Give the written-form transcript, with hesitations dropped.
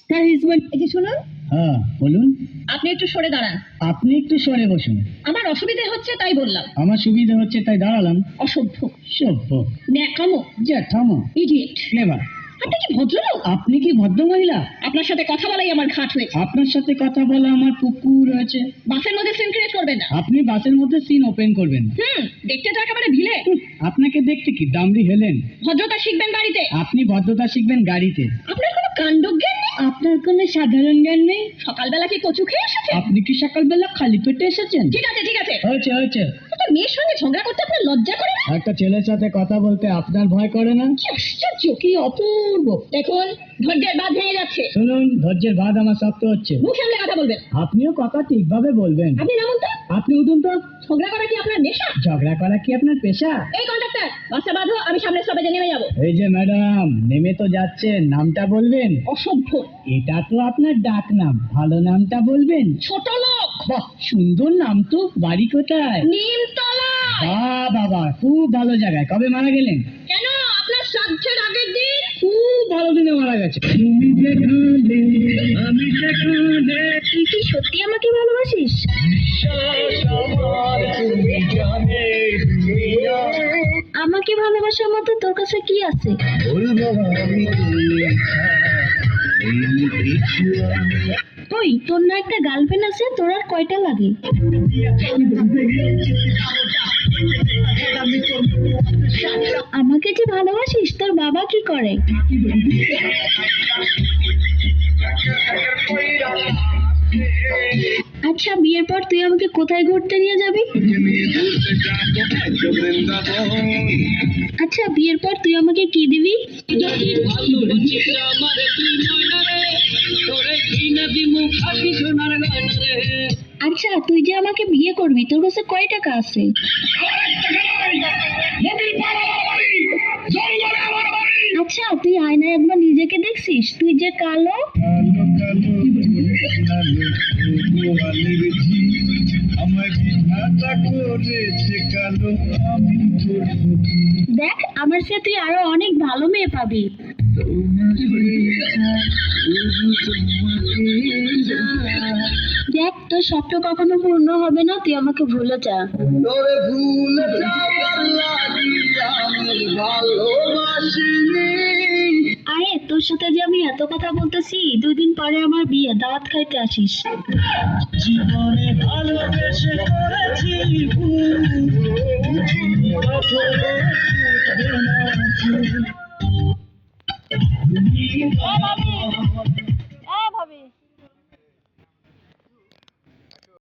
তার হাজবেন্ড। এই যে শুনুন। হ্যাঁ বলুন। আপনি একটু সরে দাঁড়ান। আপনি একটু সরে বসুন। আমার অসুবিধা হচ্ছে তাই বললাম। আমার সুবিধা হচ্ছে তাই দাঁড়ালাম। অসভ্য, সভ্য, ন্যাকামো, জ্যাঠামো, ইডিয়েট। ক্লেভার। আপনি কি ভদ্রলোক? আপনি কি ভদ্র মহিলা? আপনার সাথে কথা বলাই আমার ঘাট হয়েছে। আপনার সাথে কথা বলা আমার পুকুর হয়েছে। বাসের মধ্যে সিন ক্রিয়েট করবেন না। আপনি বাসের মধ্যে সিন ওপেন করবেন না। দেখতে তো একেবারে ভিলে। আপনাকে দেখতে কি দামড়ি হেলেন? ভদ্রতা শিখবেন বাড়িতে। আপনি ভদ্রতা শিখবেন গাড়িতে। আপনার কোনো কাণ্ডজ্ঞান নেই। আপনার কোনো সাধারণ জ্ঞান নেই। সকালবেলা কি কচু খেয়ে এসেছেন? আপনি কি সকালবেলা খালি পেটে এসেছেন? ঠিক আছে ঠিক আছে। হয়েছে হয়েছে। একটা মেয়ের সঙ্গে ঝগড়া করতে আপনার লজ্জা করে না? একটা ছেলের সাথে কথা বলতে আপনার ভয় করে না? কি আশ্চর্য, কি অপূর্ব। দেখুন, ধৈর্যের বাঁধ ভেঙে যাচ্ছে। শুনুন, ধৈর্যের বাঁধ আমার শক্ত হচ্ছে। মুখ সামলে কথা বলবেন। আপনিও কথা ঠিকভাবে বলবেন। আপনি নামুন তো। আপনি উঠুন তো। ঝগড়া করা কি আপনার নেশা? ঝগড়া করা কি আপনার পেশা? এই কন্ডাক্টর, বাসটা বাঁধো, আমি সামনের স্টপেজে নেমে যাব। এই যে ম্যাডাম, নেমে তো যাচ্ছেন, নামটা বলবেন। অসভ্য। এটা তো আপনার ডাক নাম, ভালো নামটা বলবেন। ছোট লোক। বাহ, সুন্দর নাম তো। বাড়ি কোথায়? নিমতলা। বাহ বাবা, খুব ভালো জায়গায়। কবে মারা গেলেন? কেন, আপনার শ্রাদ্ধের আগের দিন। খুব ভালো দিনে মারা গেছে। তুমি যেখানে, আমি সেখানে। তুই কি সত্যি আমাকে ভালোবাসিস? আমাকে ভালোবাসার মতো তোর কাছে কি আছে? ওই, তোর না একটা গার্লফ্রেন্ড আছে? তোর আর কয়টা লাগে? আমাকে যে ভালোবাসিস, তোর বাবা কি করে? আচ্ছা, বিয়ের পর তুই আমাকে কোথায় ঘুরতে নিয়ে যাবি? আচ্ছা, বিয়ের পর তুই আমাকে কি দিবি? আচ্ছা, তুই যে আমাকে বিয়ে করবি, তোর কাছে কয় টাকা আছে? আচ্ছা, তুই আয়নায় একবার নিজেকে দেখছিস? তুই যে কালো। দেখ, আমার সাথে তুই আরো অনেক ভালো মেয়ে পাবি। দেখ, তোর স্বপ্ন কখনো পূর্ণ হবে না, তুই আমাকে ভুলে যা। আরে, তোর সাথে যে আমি এত কথা বলতেছি, 2 দিন পরে আমার বিয়ে, দাওয়াত খাইতে আসিস। জীবনে ভালোবেসে করেছি